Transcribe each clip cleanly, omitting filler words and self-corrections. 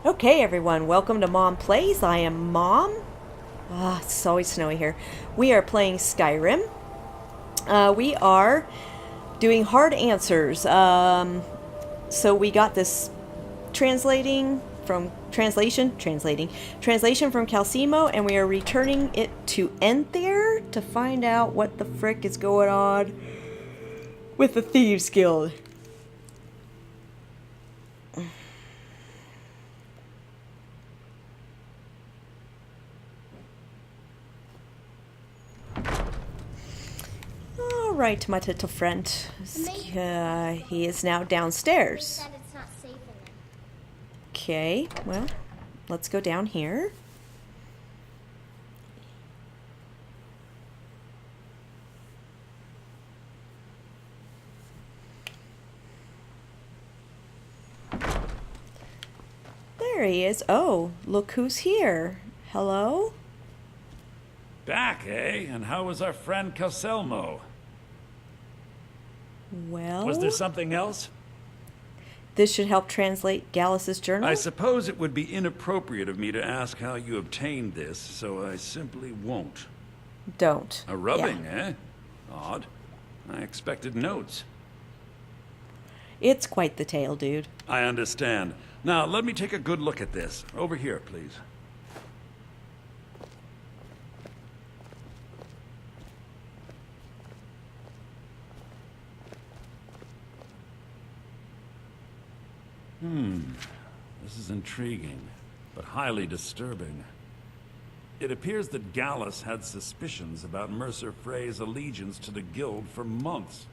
Okay, everyone, welcome to Mom Plays. I am Mom. It's always snowy here. We are playing Skyrim. We are doing hard answers. So we got this translation from Calcimo, and we are returning it to Enthere to find out what the frick is going on with the Thieves Guild. Alright, my little friend. He is now downstairs. Okay, well, let's go down here. There he is. Oh, look who's here. Hello? Back, eh? And how was our friend Calcelmo? Well... Was there something else? This should help translate Gallus's journal? I suppose it would be inappropriate of me to ask how you obtained this, so I simply won't. Don't. A rubbing, eh? Odd. I expected notes. It's quite the tale, dude. I understand. Now, let me take a good look at this. Over here, please. This is intriguing, but highly disturbing. It appears that Gallus had suspicions about Mercer Frey's allegiance to the Guild for months.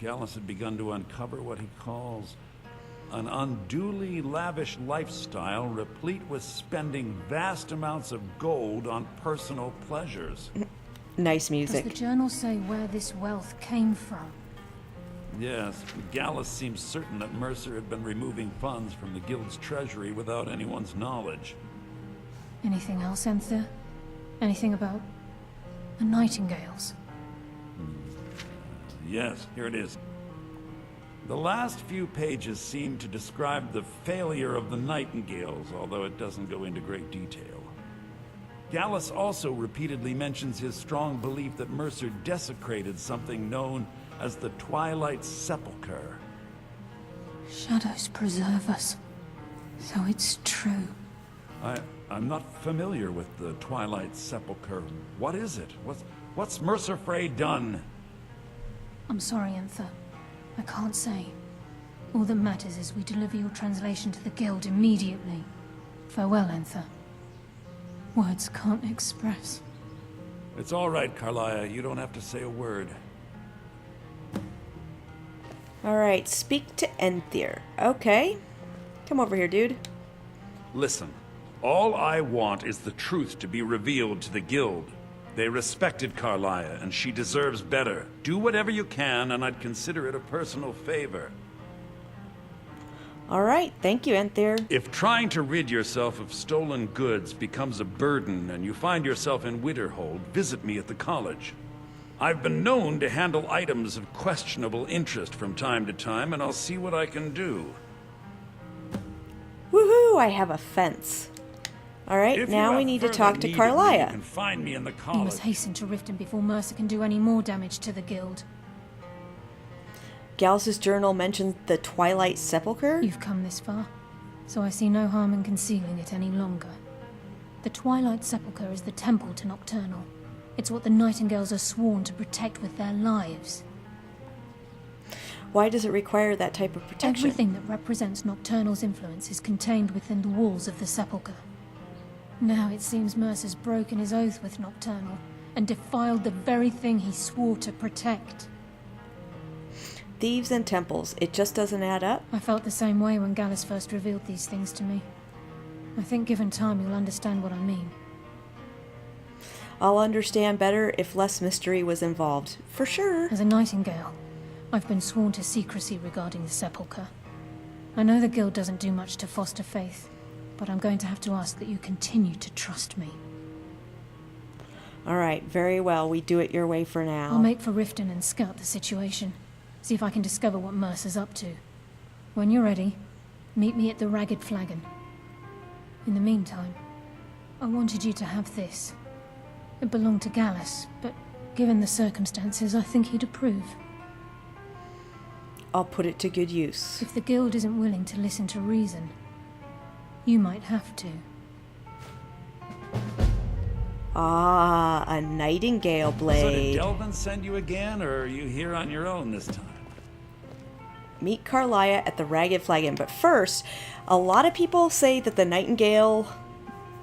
Gallus had begun to uncover what he calls an unduly lavish lifestyle replete with spending vast amounts of gold on personal pleasures. Nice music. Does the journal say where this wealth came from? Yes, Gallus seems certain that Mercer had been removing funds from the Guild's treasury without anyone's knowledge. Anything else, Enther? Anything about the Nightingales? Yes, here it is. The last few pages seem to describe the failure of the Nightingales, although it doesn't go into great detail. Gallus also repeatedly mentions his strong belief that Mercer desecrated something known as the Twilight Sepulchre. Shadows preserve us. So it's true. I'm not familiar with the Twilight Sepulchre. What is it? What's Mercer Frey done? I'm sorry, Enther. I can't say. All that matters is we deliver your translation to the Guild immediately. Farewell, Enther. Words can't express. It's all right, Carlia. You don't have to say a word. Alright, speak to Enthere. Okay. Come over here, dude. Listen, all I want is the truth to be revealed to the Guild. They respected Carlia, and she deserves better. Do whatever you can, and I'd consider it a personal favor. Alright, thank you, Enthere. If trying to rid yourself of stolen goods becomes a burden and you find yourself in Winterhold, visit me at the college. I've been known to handle items of questionable interest from time to time, and I'll see what I can do. Woohoo, I have a fence. Alright, If now you we have need to further talk to need of me, Carlia. You can find me in the We college. must hasten to Riften before Mercer can do any more damage to the Guild. Gallus's journal mentions the Twilight Sepulchre? You've come this far, so I see no harm in concealing it any longer. The Twilight Sepulchre is the temple to Nocturnal. It's what the Nightingales are sworn to protect with their lives. Why does it require that type of protection? Everything that represents Nocturnal's influence is contained within the walls of the Sepulchre. Now it seems Mercer's broken his oath with Nocturnal and defiled the very thing he swore to protect. Thieves and temples, it just doesn't add up? I felt the same way when Gallus first revealed these things to me. I think given time you'll understand what I mean. I'll understand better if less mystery was involved. For sure. As a Nightingale, I've been sworn to secrecy regarding the Sepulchre. I know the Guild doesn't do much to foster faith, but I'm going to have to ask that you continue to trust me. Alright, very well. We do it your way for now. I'll make for Riften and scout the situation. See if I can discover what Mercer's up to. When you're ready, meet me at the Ragged Flagon. In the meantime, I wanted you to have this. It belonged to Gallus, but given the circumstances, I think he'd approve. I'll put it to good use. If the guild isn't willing to listen to reason, you might have to. Ah, a nightingale blade. So did Delvin send you again, or are you here on your own this time? Meet Carlia at the Ragged Flagon. But first, a lot of people say that the nightingale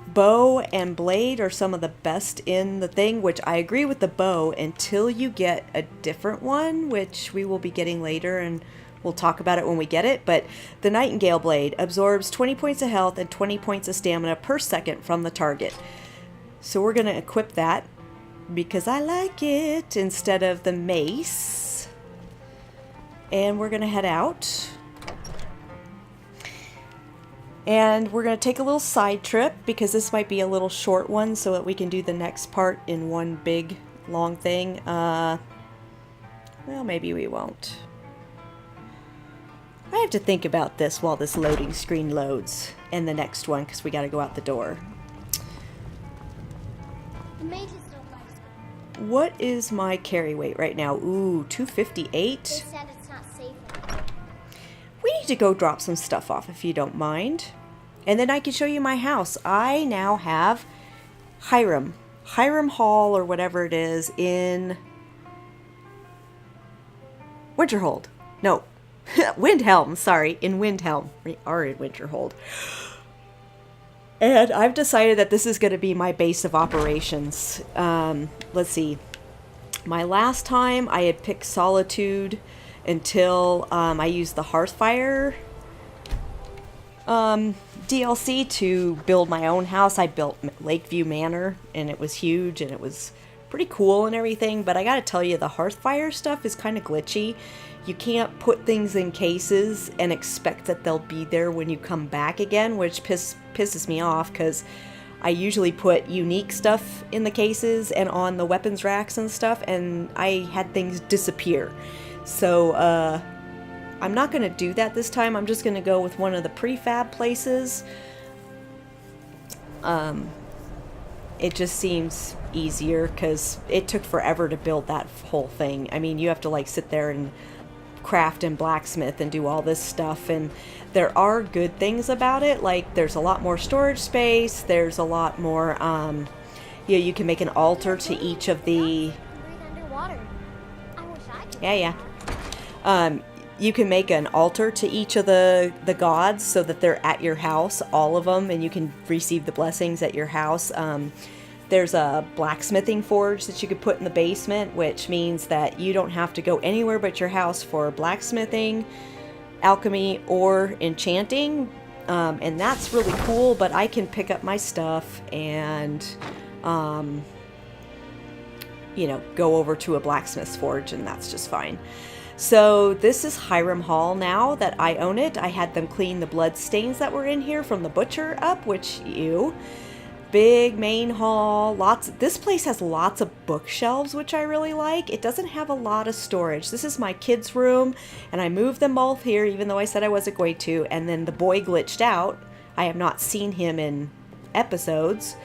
bow and blade are some of the best in the thing, which I agree with the bow until you get a different one, which we will be getting later, and we'll talk about it when we get it. But the nightingale blade absorbs 20 points of health and 20 points of stamina per second from the target. So we're going to equip that because I like it instead of the mace. And we're going to head out. And we're going to take a little side trip because this might be a little short one so that we can do the next part in one big long thing. Well, maybe we won't. I have to think about this while this loading screen loads. And the next one because we got to go out the door. The mages don't like What is my carry weight right now? Ooh, 258. They said it's not safe anymore. We need to go drop some stuff off if you don't mind. And then I can show you my house. I now have Hjerim Hall or whatever it is in Winterhold. No, Windhelm, sorry, in Windhelm. We are in Winterhold. And I've decided that this is going to be my base of operations. Let's see. My last time I had picked Solitude until I used the Hearthfire DLC to build my own house. I built Lakeview Manor, and it was huge, and it was pretty cool and everything, but I gotta tell you, the Hearthfire stuff is kind of glitchy. You can't put things in cases and expect that they'll be there when you come back again, which pisses me off, because I usually put unique stuff in the cases and on the weapons racks and stuff, and I had things disappear. So, I'm not going to do that this time. I'm just going to go with one of the prefab places. It just seems easier because it took forever to build that whole thing. I mean, you have to like sit there and craft and blacksmith and do all this stuff, and there are good things about it. Like there's a lot more storage space. There's a lot more, you can make an altar to each of the... Breathe underwater. I wish I could. Yeah. You can make an altar to each of the gods so that they're at your house, all of them, and you can receive the blessings at your house. There's a blacksmithing forge that you could put in the basement, which means that you don't have to go anywhere but your house for blacksmithing, alchemy, or enchanting. And that's really cool, but I can pick up my stuff and, go over to a blacksmith's forge, and that's just fine. So this is Hjerim Hall now that I own it. I had them clean the blood stains that were in here from the butcher up, big main hall, this place has lots of bookshelves, which I really like. It doesn't have a lot of storage. This is my kids' room, and I moved them both here, even though I said I wasn't going to, and then the boy glitched out. I have not seen him in episodes.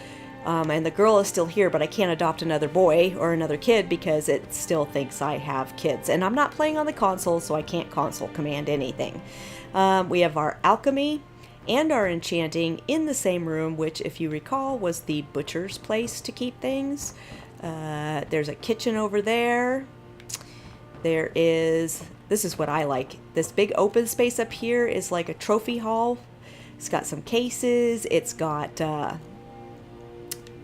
And the girl is still here, but I can't adopt another boy or another kid because it still thinks I have kids. And I'm not playing on the console, so I can't console command anything. We have our alchemy and our enchanting in the same room, which, if you recall, was the butcher's place to keep things. There's a kitchen over there. This is what I like. This big open space up here is like a trophy hall. It's got some cases. It's got...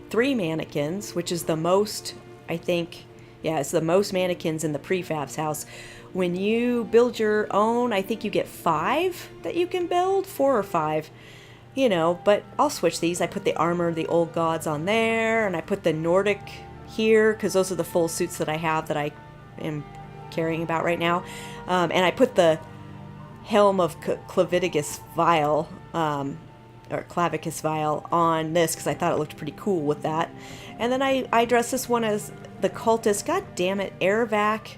3 mannequins, which is the most, I think, it's the most mannequins in the prefab's house. When you build your own, I think you get 5 that you can build, 4 or 5, but I'll switch these. I put the armor of the old gods on there, and I put the Nordic here, because those are the full suits that I have that I am carrying about right now. And I put the helm of Clavicus Vial, or Clavicus Vial on this because I thought it looked pretty cool with that. And then I dressed this one as the cultist, god damn it, Airvac.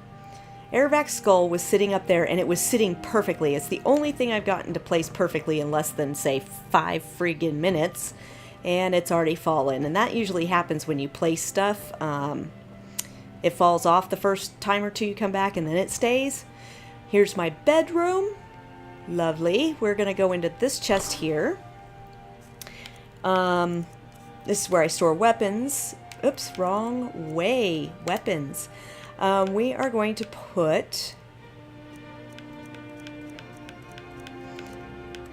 Ervac's skull was sitting up there, and it was sitting perfectly. It's the only thing I've gotten to place perfectly in less than, say, 5 friggin' minutes, and it's already fallen. And that usually happens when you place stuff. It falls off the first time or two you come back, and then it stays. Here's my bedroom. Lovely. We're going to go into this chest here. This is where I store weapons. Oops, wrong way. Weapons. We are going to put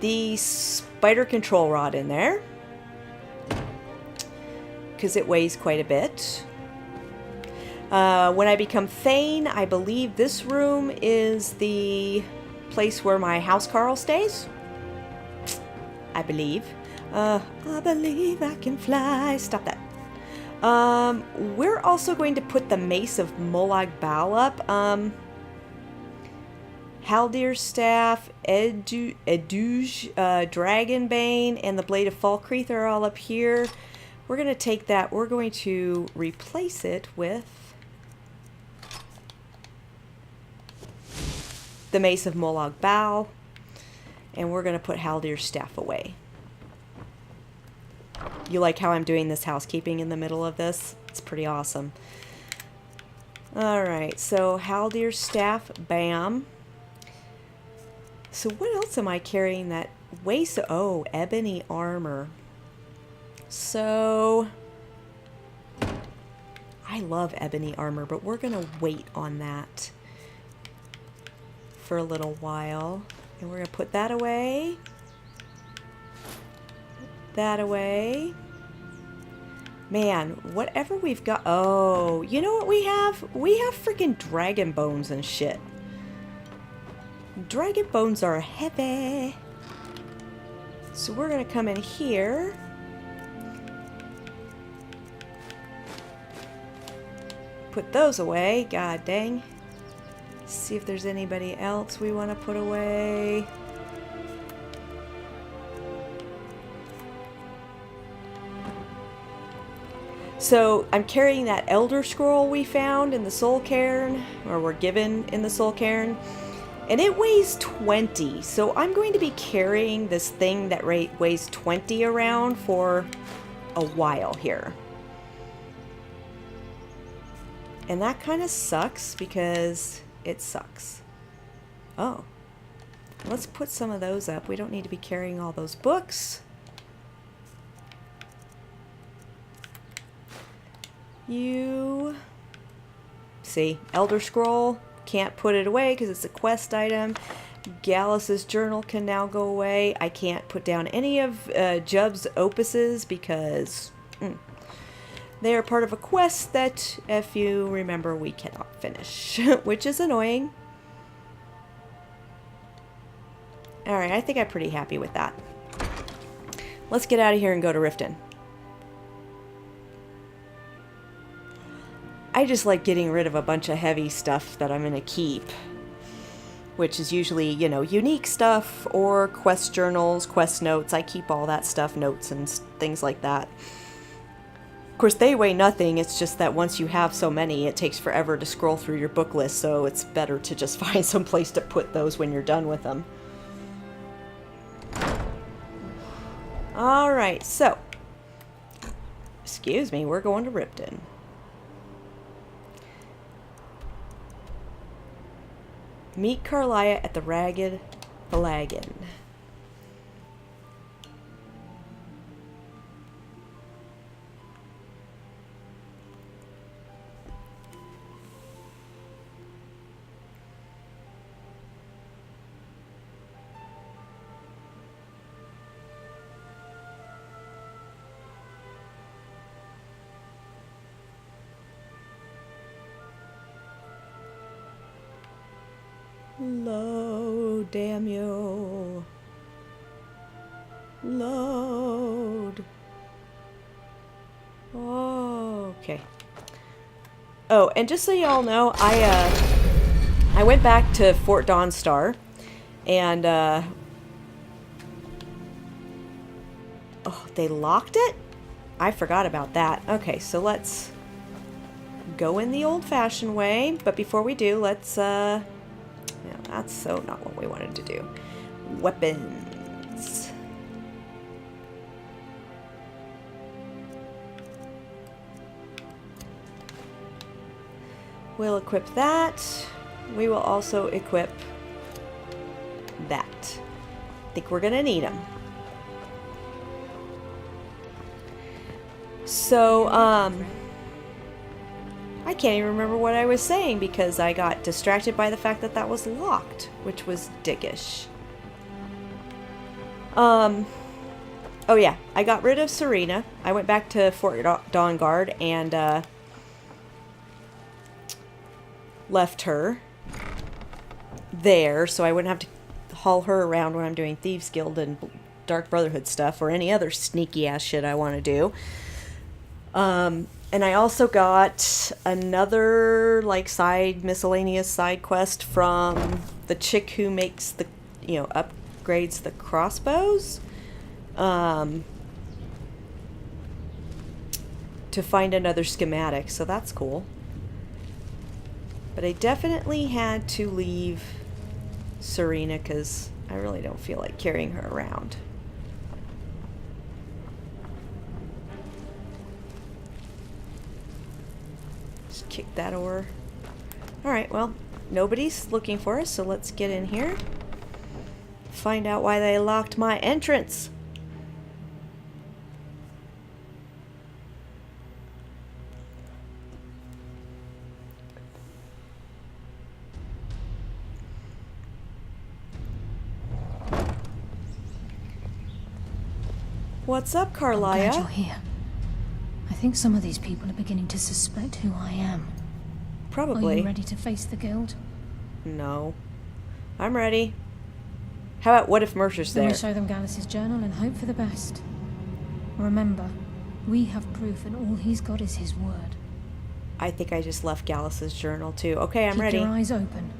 the spider control rod in there because it weighs quite a bit. When I become Thane, I believe this room is the place where my housecarl stays. I believe. I believe I can fly. Stop that. We're also going to put the Mace of Molag Bal up. Haldir's Staff, Eduge, Dragonbane, and the Blade of Falkreath are all up here. We're going to take that. We're going to replace it with the Mace of Molag Bal. And we're going to put Haldir's Staff away. You like how I'm doing this housekeeping in the middle of this? It's pretty awesome. Alright, so Haldir's Staff, bam. So what else am I carrying that weighs? Oh, ebony armor. So, I love ebony armor, but we're going to wait on that for a little while. And we're going to put that away. That away. Man, whatever we've got. Oh, you know what we have? We have freaking dragon bones and shit. Dragon bones are heavy. So we're going to come in here. Put those away. God dang. See if there's anybody else we want to put away. So I'm carrying that Elder Scroll we found in the Soul Cairn, or were given in the Soul Cairn, and it weighs 20. So I'm going to be carrying this thing that weighs 20 around for a while here. And that kind of sucks because it sucks. Oh, let's put some of those up. We don't need to be carrying all those books. You see, Elder Scroll, can't put it away because it's a quest item. Gallus's journal can now go away. I can't put down any of Jub's opuses because they are part of a quest that, if you remember, we cannot finish, which is annoying. Alright, I think I'm pretty happy with that. Let's get out of here and go to Riften. I just like getting rid of a bunch of heavy stuff that I'm going to keep, which is usually, you know, unique stuff or quest journals, quest notes. I keep all that stuff, notes and things like that. Of course, they weigh nothing. It's just that once you have so many, it takes forever to scroll through your book list, so it's better to just find some place to put those when you're done with them. Alright, so, excuse me, we're going to Riften. Meet Carlia at the Ragged Flagon. Load, damn you. Load. Okay. Oh, and just so y'all know, I went back to Fort Dawnstar, and oh, they locked it? I forgot about that. Okay, so let's go in the old-fashioned way. But before we do, let's, yeah, that's so not what we wanted to do. Weapons. We'll equip that. We will also equip that. I think we're gonna need them. So, I can't even remember what I was saying because I got distracted by the fact that that was locked, which was dickish. Oh yeah, I got rid of Serena. I went back to Fort Dawnguard and, left her there so I wouldn't have to haul her around when I'm doing Thieves Guild and Dark Brotherhood stuff or any other sneaky ass shit I want to do. And I also got another like miscellaneous side quest from the chick who makes the, you know, upgrades the crossbows. To find another schematic, so that's cool. But I definitely had to leave Serena because I really don't feel like carrying her around. Just kick that over. Alright, well, nobody's looking for us, so let's get in here. Find out why they locked my entrance. What's up, Carlia? I'm glad you're here. I think some of these people are beginning to suspect who I am. Probably. Are you ready to face the guild? No. I'm ready. How about what if Mercer's Then there? we show them Gallus's journal and hope for the best. Remember, we have proof and all he's got is his word. I think I just left Gallus's journal too. Okay, I'm ready. Keep your eyes open.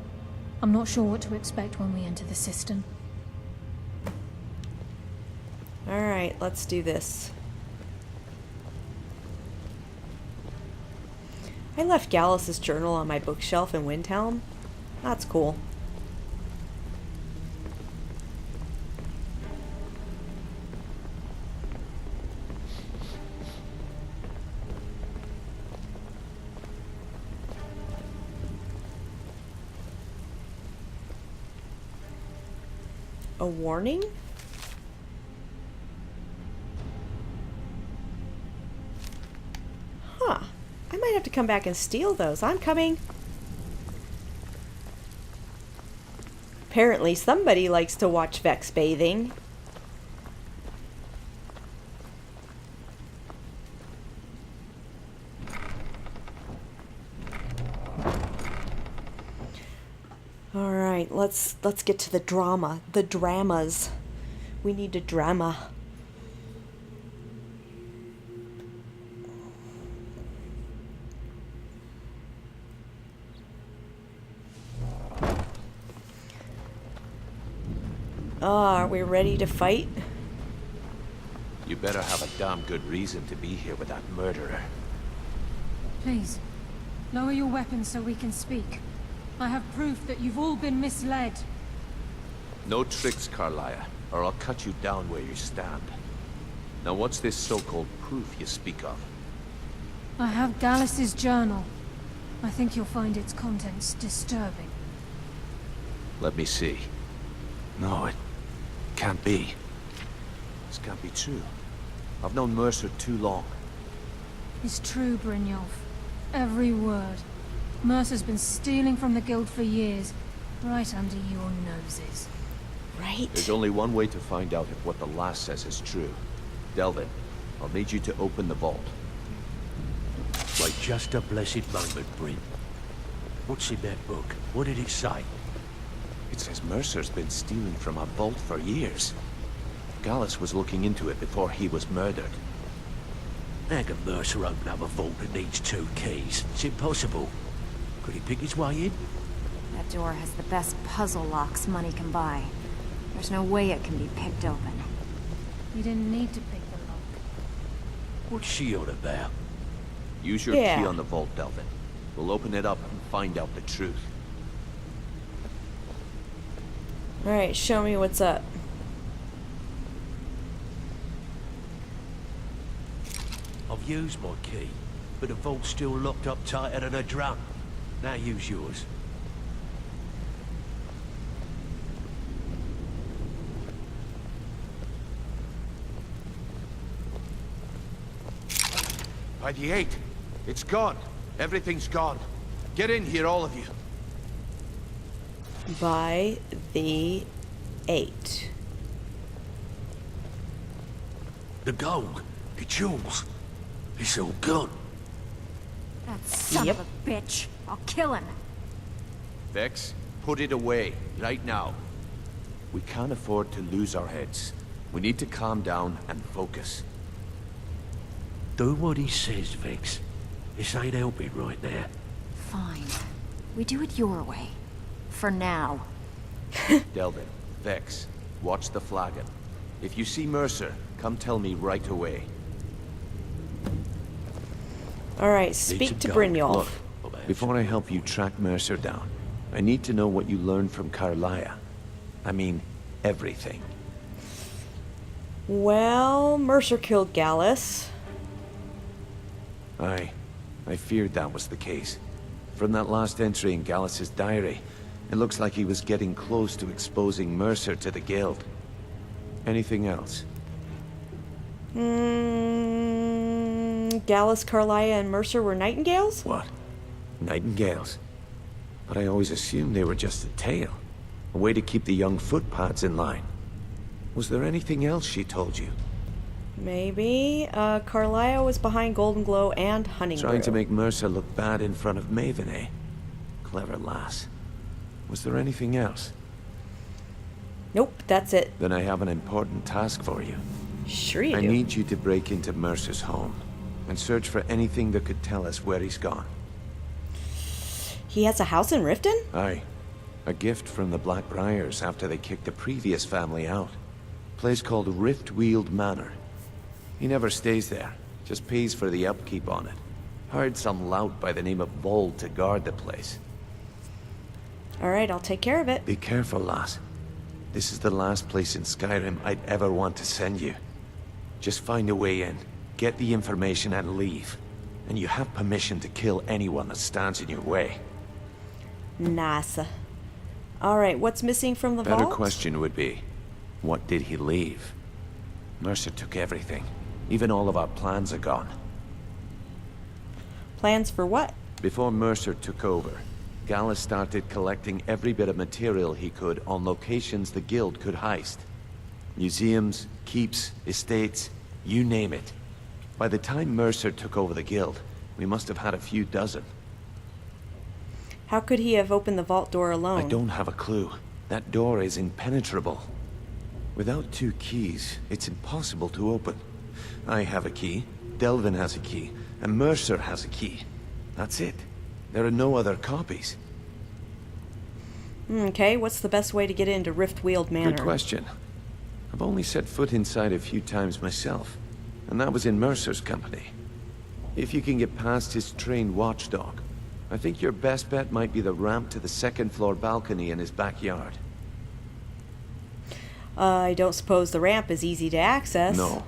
I'm not sure what to expect when we enter the cistern. Alright, let's do this. I left Gallus's journal on my bookshelf in Windhelm. That's cool. A warning? Huh. I might have to come back and steal those. I'm coming. Apparently somebody likes to watch Vex bathing. Alright, let's get to the drama. The dramas. We need a drama. Are we ready to fight? You better have a damn good reason to be here with that murderer. Please, lower your weapons so we can speak. I have proof that you've all been misled. No tricks, Carlia, or I'll cut you down where you stand. Now what's this so-called proof you speak of? I have Gallus's journal. I think you'll find its contents disturbing. Let me see. No, it can't be. This can't be true. I've known Mercer too long. It's true, Brynjolf. Every word. Mercer's been stealing from the guild for years, right under your noses. Right? There's only one way to find out if what the lass says is true. Delvin, I'll need you to open the vault. Wait just a blessed moment, Bryn. What's in that book? What did it say? It says Mercer's been stealing from a vault for years. Gallus was looking into it before he was murdered. How can Mercer open up a vault that needs 2 keys? It's impossible. Could he pick his way in? That door has the best puzzle locks money can buy. There's no way it can be picked open. You didn't need to pick the lock. What's she on about? Use your key on the vault, Delvin. We'll open it up and find out the truth. Alright, show me what's up. I've used my key, but the vault's still locked up tighter than a drum. Now use yours. By the 8. It's gone. Everything's gone. Get in here, all of you. By the 8. The gold, the jewels, it's all gone. That son Yep. of a bitch. I'll kill him. Vex, put it away, right now. We can't afford to lose our heads. We need to calm down and focus. Do what he says, Vex. This ain't helping right now. Fine. We do it your way. For now. Delvin, Vex, watch the flagon. If you see Mercer, come tell me right away. Alright, speak to go. Brynjolf. Look, before I help you track Mercer down, I need to know what you learned from Carlia. I mean, everything. Well, Mercer killed Gallus. I feared that was the case. From that last entry in Gallus's diary, it looks like he was getting close to exposing Mercer to the Guild. Anything else? Gallus, Carlia, and Mercer were nightingales? What? Nightingales? But I always assumed they were just a tale. A way to keep the young footpads in line. Was there anything else she told you? Maybe. Carlia was behind Golden Glow and Hunting Trying to Brew. make Mercer look bad in front of Maven, eh? Clever lass. Was there anything else? Nope, that's it. Then I have an important task for you. Sure you I do. need you to break into Mercer's home and search for anything that could tell us where he's gone. He has a house in Riften? Aye. A gift from the Blackbriars after they kicked the previous family out. Place called Riftweald Manor. He never stays there, just pays for the upkeep on it. Hired some lout by the name of Vold to guard the place. Alright, I'll take care of it. Be careful, lass. This is the last place in Skyrim I'd ever want to send you. Just find a way in, get the information and leave. And you have permission to kill anyone that stands in your way. Nice. Alright, what's missing from the Better vault? question would be, what did he leave? Mercer took everything. Even all of our plans are gone. Plans for what? Before Mercer took over, Gallus started collecting every bit of material he could on locations the Guild could heist. Museums, keeps, estates, you name it. By the time Mercer took over the Guild, we must have had a few dozen. How could he have opened the vault door alone? I don't have a clue. That door is impenetrable. Without 2 keys, it's impossible to open. I have a key, Delvin has a key, and Mercer has a key. That's it. There are no other copies. Okay, what's the best way to get into Riftweald Manor? Good question. I've only set foot inside a few times myself, and that was in Mercer's company. If you can get past his trained watchdog, I think your best bet might be the ramp to the 2nd floor balcony in his backyard. I don't suppose the ramp is easy to access. No.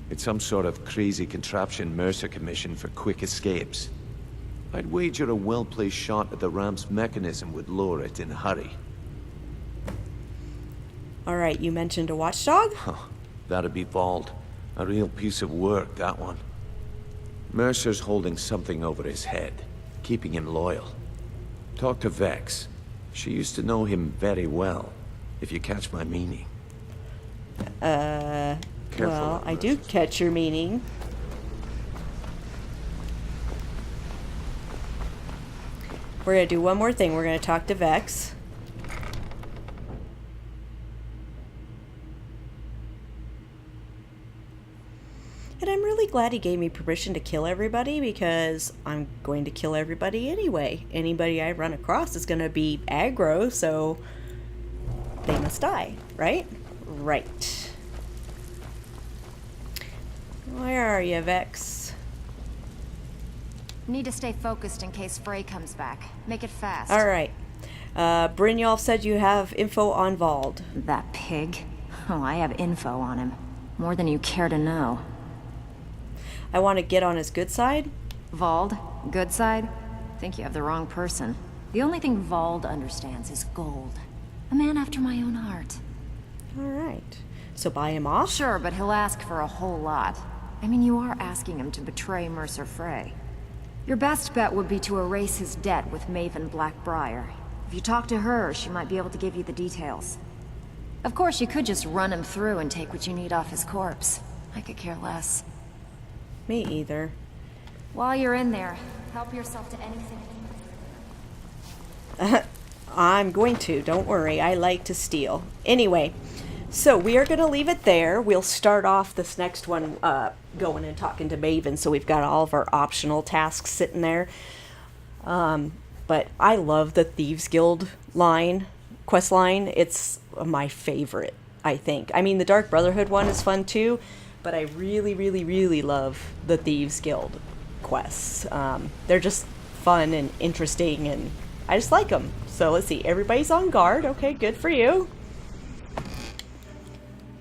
It's some sort of crazy contraption Mercer commissioned for quick escapes. I'd wager a well-placed shot at the ramp's mechanism would lower it in a hurry. Alright, you mentioned a watchdog? That'd be Vold. A real piece of work, that one. Mercer's holding something over his head, keeping him loyal. Talk to Vex. She used to know him very well, if you catch my meaning. Careful Well, of I do Mercer. catch your meaning. We're gonna do one more thing. We're gonna talk to Vex. And I'm really glad he gave me permission to kill everybody, because I'm going to kill everybody anyway. Anybody I run across is gonna be aggro, so they must die, right? Right. Where are you, Vex? Need to stay focused in case Frey comes back. Make it fast. Alright. Brynjolf said you have info on Vald. That pig? Oh, I have info on him. More than you care to know. I want to get on his good side. Vald? Good side? Think you have the wrong person. The only thing Vald understands is gold. A man after my own heart. Alright. So buy him off? Sure, but he'll ask for a whole lot. I mean, you are asking him to betray Mercer Frey. Your best bet would be to erase his debt with Maven Blackbriar. If you talk to her, she might be able to give you the details. Of course, you could just run him through and take what you need off his corpse. I could care less. Me either. While you're in there, help yourself to anything. I'm going to, don't worry. I like to steal. Anyway, so we are going to leave it there. We'll start off this next one going and talking to Maven, so we've got all of our optional tasks sitting there. But I love the Thieves Guild quest line. It's my favorite, I think. I mean, the Dark Brotherhood one is fun too, but I really, really, really love the Thieves Guild quests. They're just fun and interesting, and I just like them. So let's see, everybody's on guard. Okay, good for you.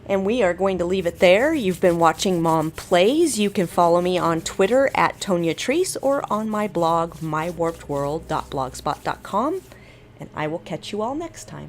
And we are going to leave it there. You've been watching Mom Plays. You can follow me on Twitter at Tonya Treese or on my blog, mywarpedworld.blogspot.com. And I will catch you all next time.